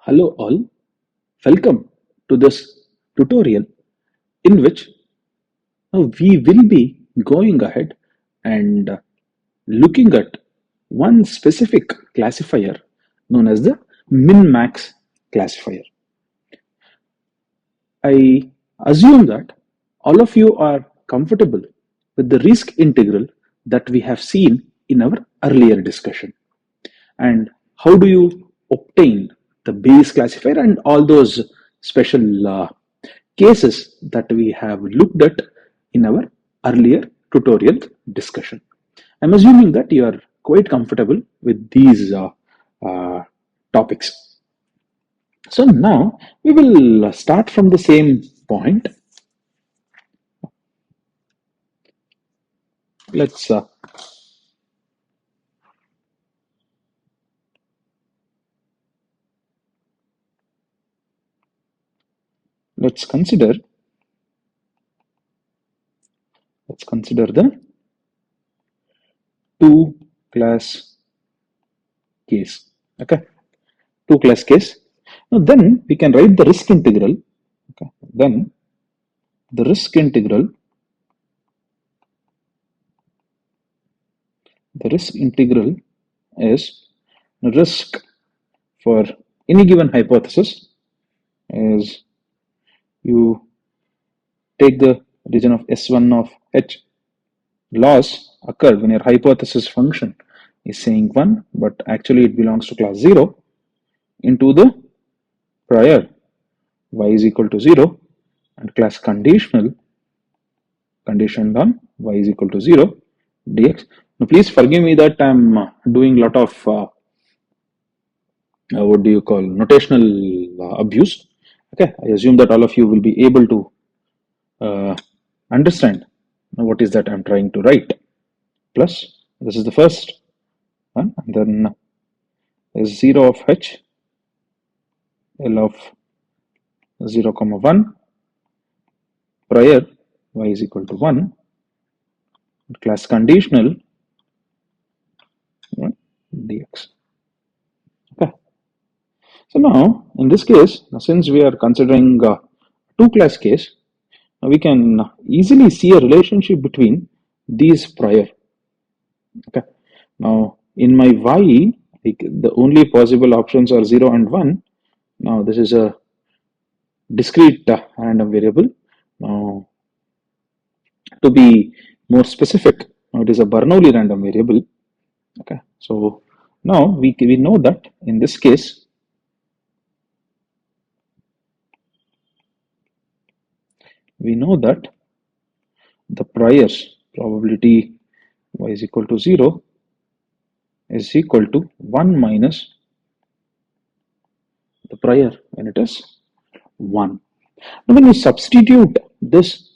Hello all, welcome to this tutorial in which we will be going ahead and looking at one specific classifier known as the Minmax classifier. I assume that all of you are comfortable with the risk integral that we have seen in our earlier discussion. And how do you obtain the base classifier and all those special cases that we have looked at in our earlier tutorial discussion. I'm assuming that you are quite comfortable with these topics. So now we will start from the same point. Let's let's consider the two class case. Okay, two class case. Now then we can write the risk integral. Okay, then the risk integral is risk for any given hypothesis is you take the region of S1 of H. Loss occur when your hypothesis function is saying 1 but actually it belongs to class 0 into the prior y is equal to 0 and class conditioned on y is equal to 0 dx. Now please forgive me that I'm doing a lot of what do you call notational abuse. Okay, I assume that all of you will be able to understand what is that I'm trying to write. Plus, this is the first one, and then is 0 of h, L of 0 comma 1, prior y is equal to 1, class conditional dx. Okay. So now, in this case, since we are considering two class case, we can easily see a relationship between these prior. Okay. Now, in my y, the only possible options are 0 and 1. Now, this is a discrete random variable. Now, to be more specific, now it is a Bernoulli random variable. Okay. So now we know that in this case, we know that the priors probability y is equal to 0 is equal to 1 minus the prior when it is 1. Now when we substitute this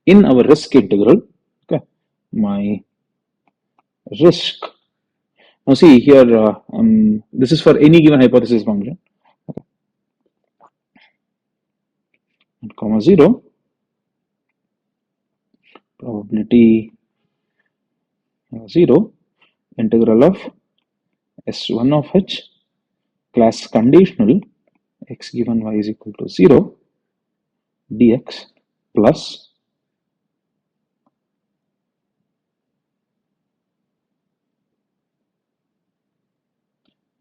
in our risk integral, okay, my risk, now see here, this is for any given hypothesis function, okay, and comma 0, probability 0, integral of S1 of h, class conditional x given y is equal to 0 dx plus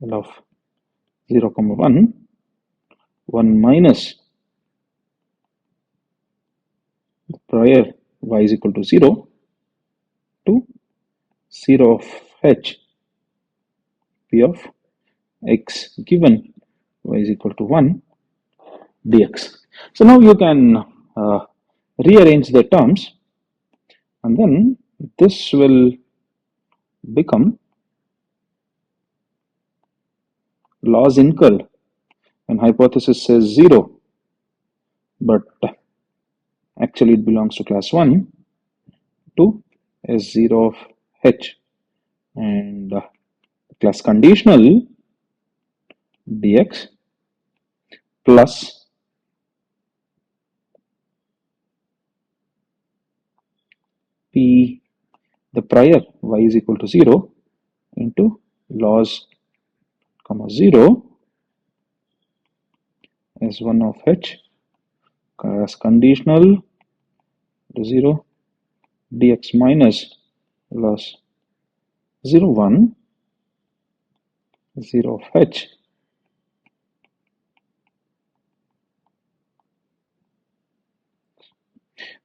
L of 0 comma 1 minus the prior y is equal to 0 to 0 of h p of x given y is equal to 1 dx. So now you can rearrange the terms, and then this will become loss incurred when hypothesis says 0 but actually it belongs to class 1 to S0 of h and class conditional dx plus p, the prior y is equal to 0 into loss comma 0 S1 of h as conditional to 0 dx minus loss 0 1 0 of h.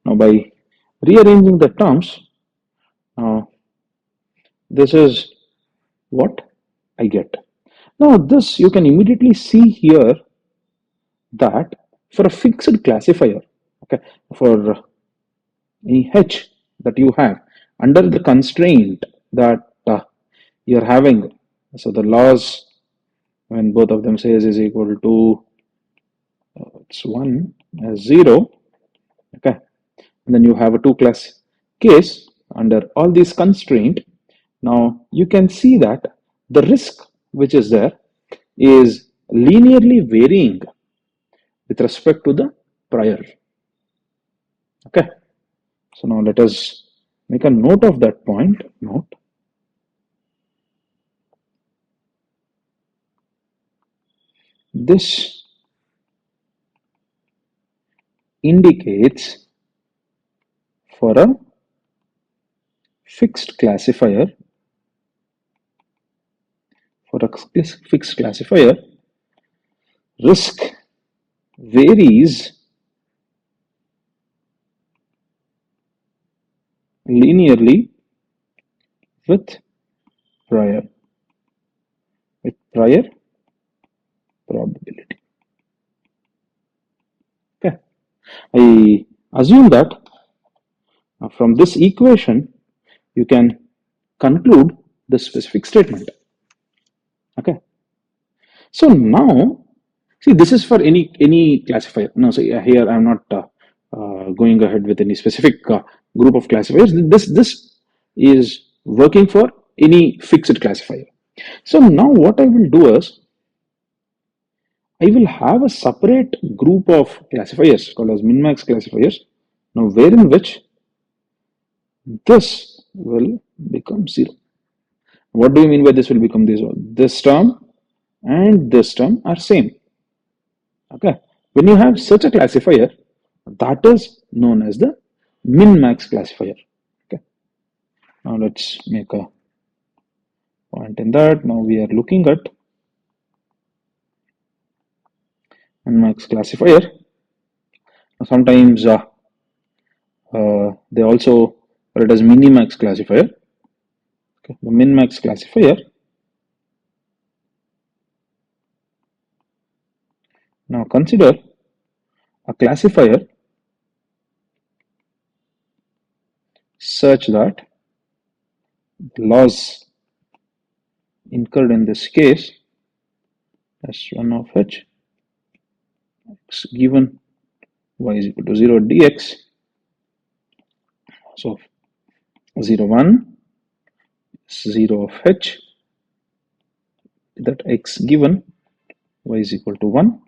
Now by rearranging the terms, this is what I get. Now this you can immediately see here that for a fixed classifier, okay, for any h that you have under the constraint that you're having, so the loss when both of them says is equal to it's 1 as 0, okay, and then you have a two class case under all these constraint. Now you can see that the risk which is there is linearly varying with respect to the prior. Okay, so now let us make a note of that point. Note this indicates for a fixed classifier, risk varies linearly with prior probability. Okay, I assume that from this equation you can conclude the specific statement. Okay, so now see this is for any classifier. Now so here I'm not going ahead with any specific group of classifiers. This is working for any fixed classifier. So now what I will do is I will have a separate group of classifiers called as min-max classifiers. Now wherein which this will become 0. What do you mean by this will become 0? This term and this term are same. Okay. When you have such a classifier, that is known as the min-max classifier. Okay. Now let's make a point in that. Now we are looking at min-max classifier. Sometimes they also call it as minimax classifier. Okay. The min-max classifier. Now consider a classifier such that the loss incurred in this case S1 of h x given y is equal to 0 dx. So 0 1 0 of h that x given y is equal to 1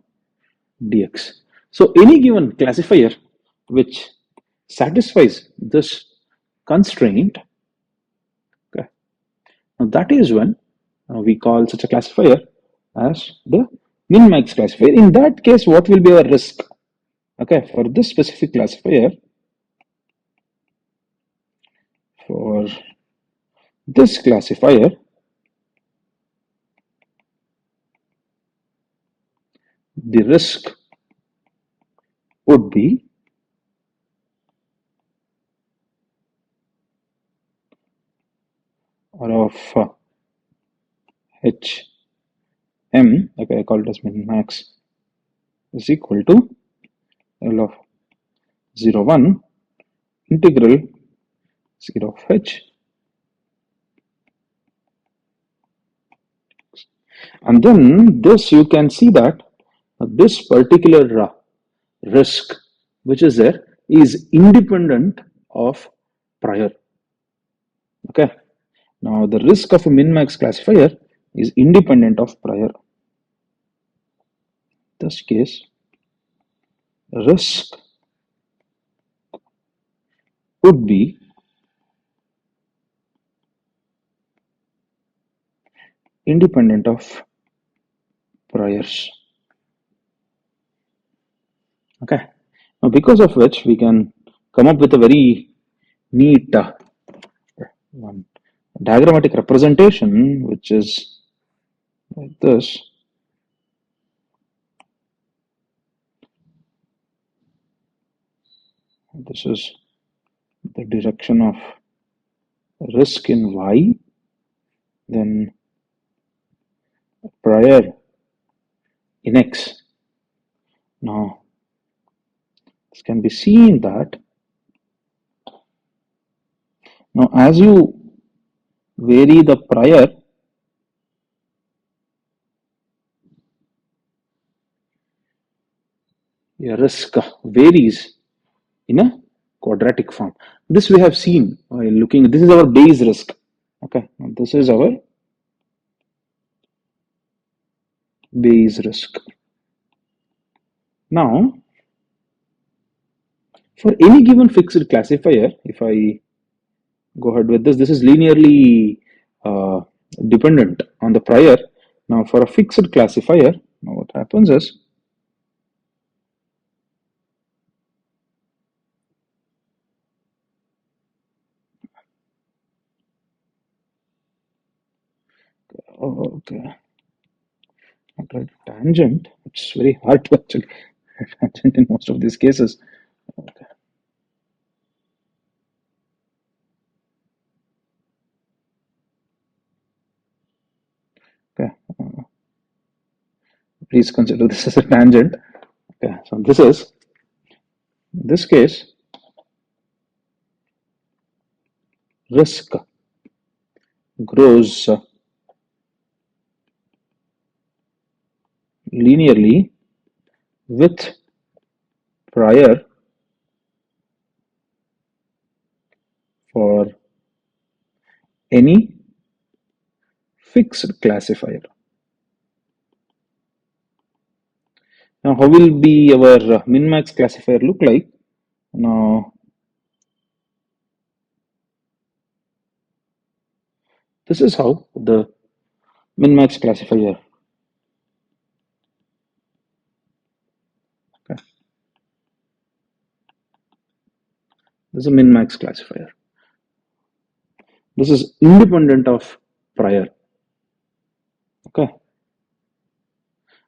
dx. So any given classifier which satisfies this constraint, okay, now that is when we call such a classifier as the min-max classifier. In that case, what will be our risk? Okay, for this specific classifier, for this classifier, the risk would be of h m, okay, I call it as min-max, is equal to L of 0 1 integral 0 of h, and then this you can see that this particular risk which is there is independent of prior. Okay, now the risk of a min-max classifier is independent of prior. In this case, risk would be independent of priors. Okay, now because of which we can come up with a very neat one diagrammatic representation, which is like this. This is the direction of risk in y, then prior in x. Now this can be seen that now as you vary the prior, your risk varies in a quadratic form. This we have seen while looking. This is our base risk. Okay, now this is our base risk. Now, for any given fixed classifier, if I go ahead with this, this is linearly dependent on the prior. Now, for a fixed classifier, now what happens is okay. I'll try tangent. It's very hard to actually tangent in most of these cases. Okay. Okay. Please consider this as a tangent. Okay. So this is, in this case, risk grows linearly with prior for any fixed classifier. Now, how will be our min-max classifier look like? Now, this is how the min-max classifier. Okay. This is a min-max classifier. This is independent of prior. Okay.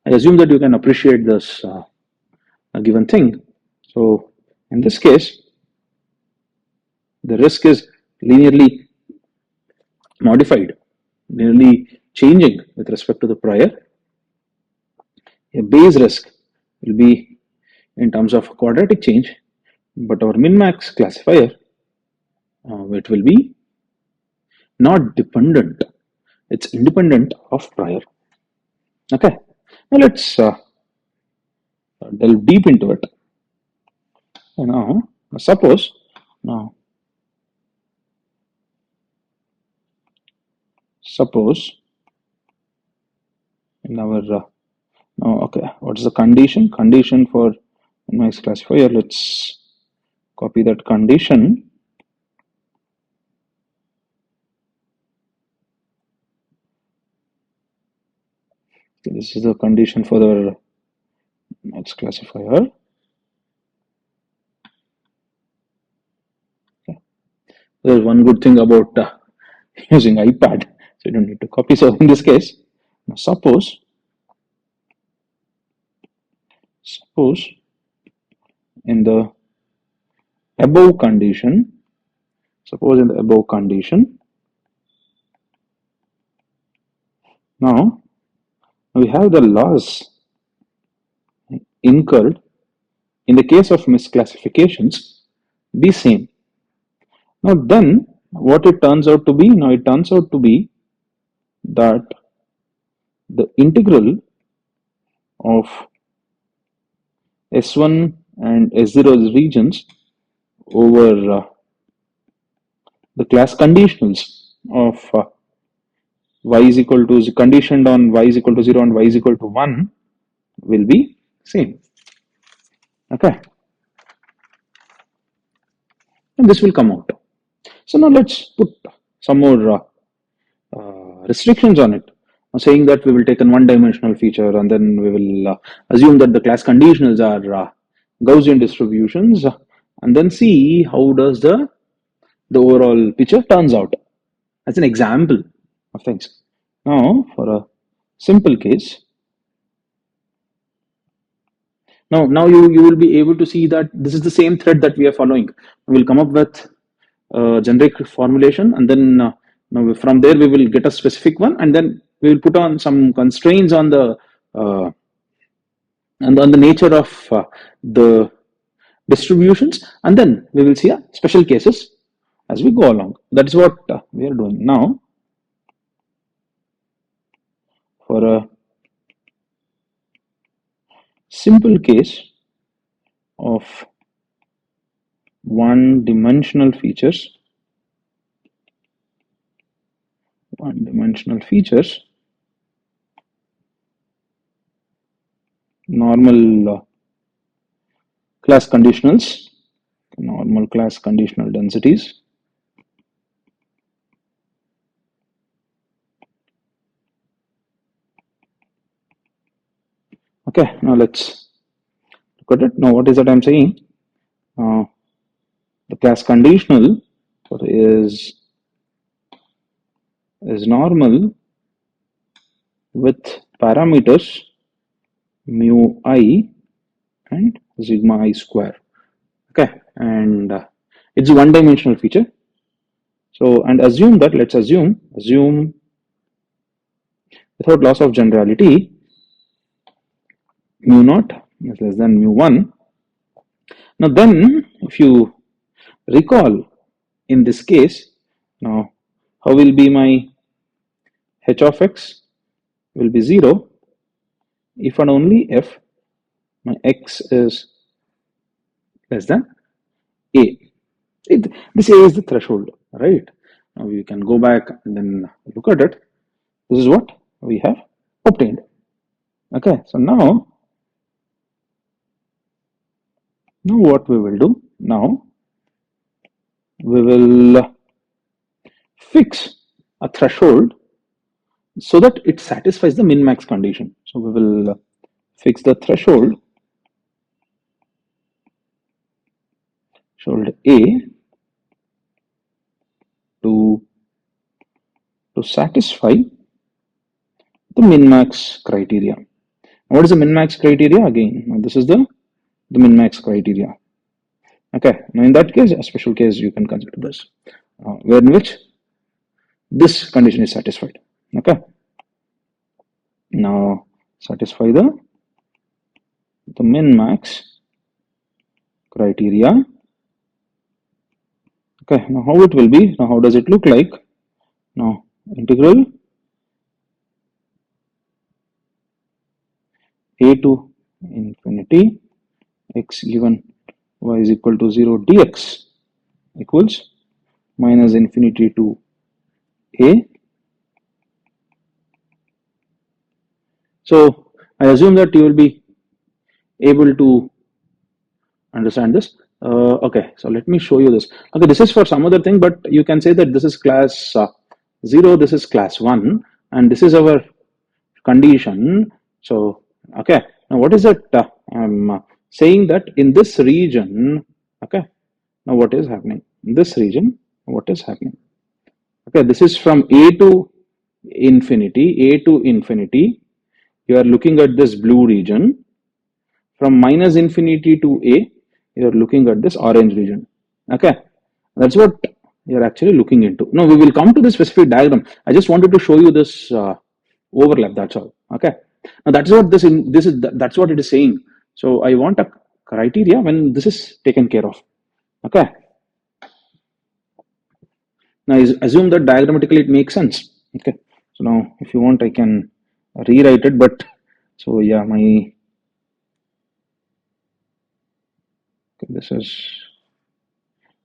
I assume that you can appreciate this a given thing. So, in this case, the risk is linearly modified, linearly changing with respect to the prior. A base risk will be in terms of quadratic change, but our min-max classifier, it will be not dependent. It's independent of prior. Okay. Now let's delve deep into it. You know, suppose now, suppose in our now, okay, what is the condition? Condition for min-max classifier. Let's copy that condition. This is the condition for the max classifier. Okay. There's one good thing about using iPad, so you don't need to copy. So in this case, now suppose in the above condition, now we have the loss incurred in the case of misclassifications be same. Now then what it turns out to be, now it turns out to be that the integral of S1 and S0 regions over the class conditionals of y is equal to, conditioned on y is equal to 0 and y is equal to 1 will be same. Okay. And this will come out. So now let's put some more restrictions on it, saying that we will take a one-dimensional feature and then we will assume that the class conditionals are Gaussian distributions, and then see how does the overall picture turns out. As an example of things. Now, for a simple case, now you will be able to see that this is the same thread that we are following. We'll come up with generic formulation, and then now from there we will get a specific one, and then we will put on some constraints on the nature of the distributions, and then we will see special cases as we go along. That is what we are doing now. For a simple case of one-dimensional features, normal class conditionals, normal class conditional densities. Okay, now let's look at it. Now, what is that I'm saying? The class conditional is normal with parameters mu I and sigma I square. Okay, and it's a one-dimensional feature. So, and assume that, let's assume without loss of generality, mu naught is less than mu 1. Now then, if you recall, in this case, now how will be my h of x will be 0 if and only if my x is less than a. This a is the threshold, right? Now we can go back and then look at it. This is what we have obtained. Okay, so now what we will do, now we will fix a threshold so that it satisfies the min-max condition. So we will fix the threshold A to satisfy the min-max criteria. What is the min-max criteria? Again, now this is the min-max criteria. Okay, now in that case, a special case you can consider this, where in which this condition is satisfied. Okay, now satisfy the min-max criteria. Okay, now how it will be? Now how does it look like? Now integral a to infinity x given y is equal to 0 dx equals minus infinity to a. So I assume that you will be able to understand this. Okay, so let me show you this. Okay, this is for some other thing, but you can say that this is class 0, this is class 1, and this is our condition. So, okay, now what is it? I'm saying that in this region, okay, now what is happening? In this region, what is happening? Okay, this is from a to infinity, you are looking at this blue region. From minus infinity to a, you are looking at this orange region. Okay, that's what you're actually looking into. Now we will come to the specific diagram. I just wanted to show you this overlap. That's all. Okay. Now that's what that's what it is saying. So I want a criteria when this is taken care of. Okay. Now assume that diagrammatically it makes sense. Okay. So now if you want, I can rewrite it. But so yeah, my this is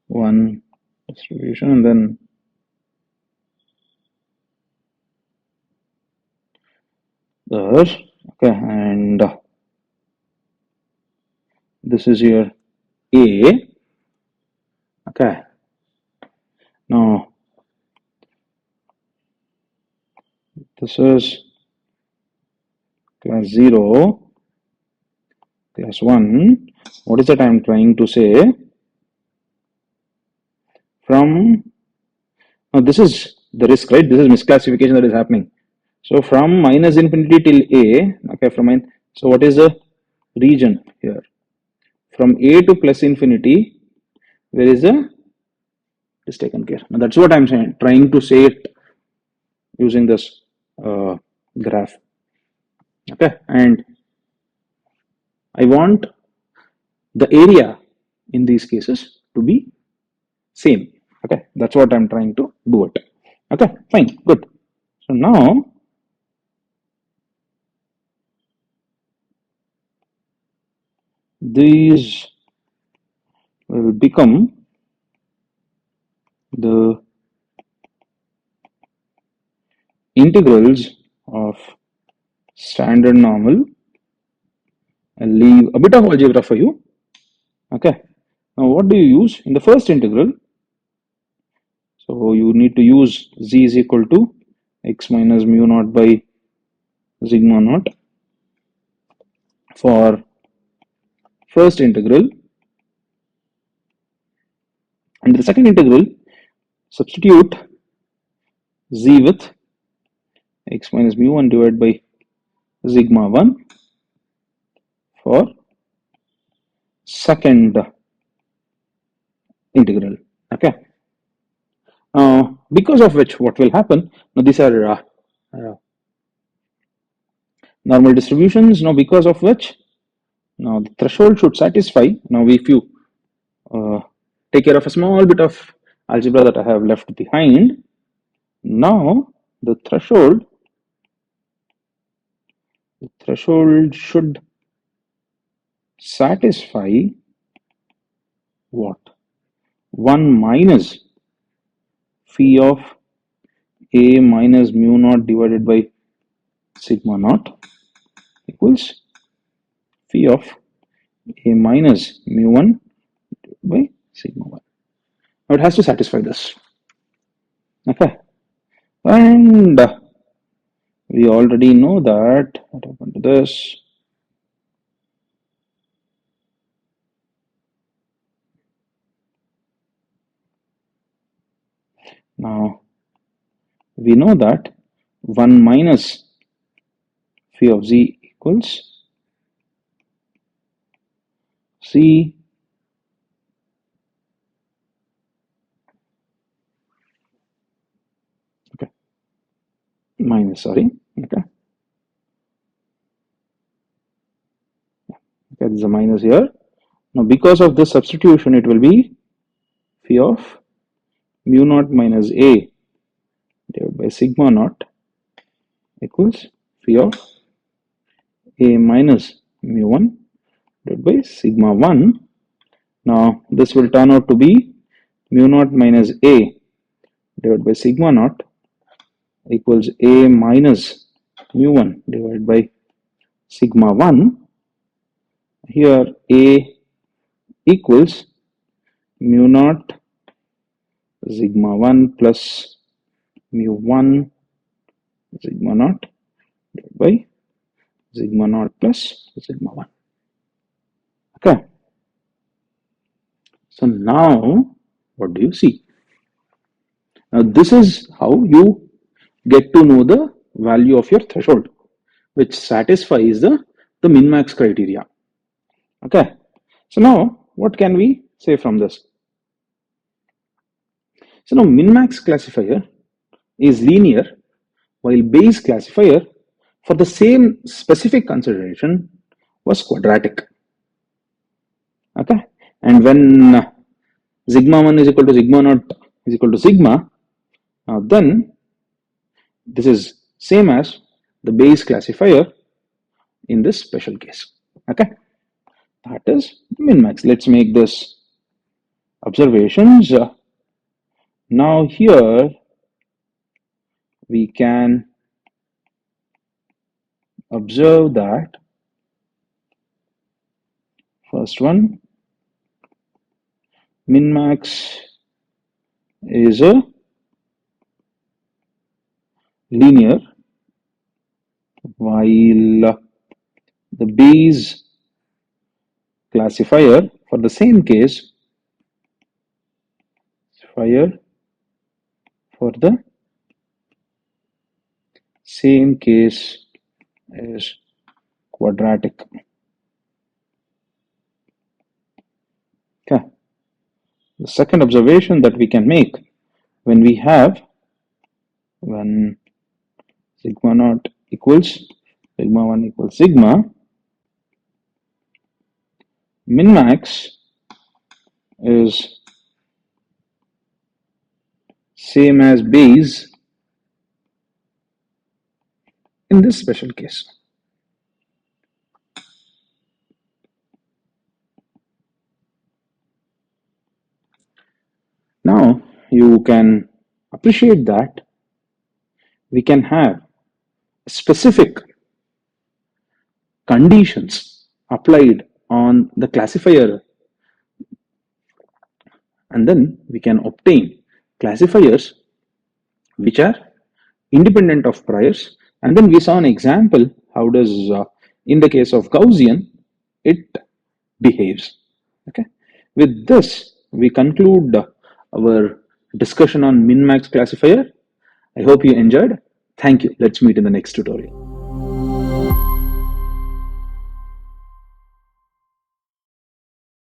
one distribution, and then there. Okay, and this is your A. Okay, now this is class 0, class 1, what is that I'm trying to say? From now, this is the risk, right? This is misclassification that is happening. So from minus infinity till a, okay, so what is the region here? From a to plus infinity, where is the is taken care. Now that's what I'm saying, trying to say it using this graph. Okay, and I want the area in these cases to be same. Okay, that's what I'm trying to do it. Okay, fine, good. So now these will become the integrals of standard normal. I'll leave a bit of algebra for you. Okay, now what do you use in the first integral? So you need to use z is equal to x minus mu naught by sigma naught for first integral, and the second integral substitute z with x minus mu 1 divided by sigma 1 for second integral. Okay, because of which what will happen, now these are uh, normal distributions, now because of which now the threshold should satisfy. Now if you take care of a small bit of algebra that I have left behind, now the threshold should satisfy what? 1 minus phi of a minus mu naught divided by sigma naught equals phi of a minus mu 1 by sigma 1. Now it has to satisfy this. Okay, and we already know that. What happened to this? Now we know that 1 minus phi of z equals c minus, sorry, okay, there's a minus here. Now because of this substitution, it will be phi of mu naught minus a divided by sigma naught equals phi of a minus mu 1 divided by sigma 1. Now this will turn out to be mu naught minus a divided by sigma naught equals a minus mu 1 divided by sigma 1. Here a equals mu naught sigma 1 plus mu 1 sigma naught divided by sigma naught plus sigma 1. Okay. So now what do you see? Now this is how you get to know the value of your threshold, which satisfies the min-max criteria. Okay. So now what can we say from this? So now min-max classifier is linear, while Bayes classifier for the same specific consideration was quadratic. Okay, and when sigma 1 is equal to sigma naught is equal to sigma, then this is same as the Bayes classifier in this special case. Okay, that is min-max. Let's make this observations. Now here we can observe that first one, min-max is a linear, while the Bayes classifier for the same case, classifier for the same case is quadratic. Okay. The second observation that we can make when we have when sigma naught equals sigma 1 equals sigma, min-max is same as base in this special case. Now you can appreciate that we can have specific conditions applied on the classifier, and then we can obtain classifiers which are independent of priors. And then we saw an example how does in the case of Gaussian it behaves. Okay, with this we conclude our discussion on min-max classifier. I hope you enjoyed. Thank you. Let's meet in the next tutorial.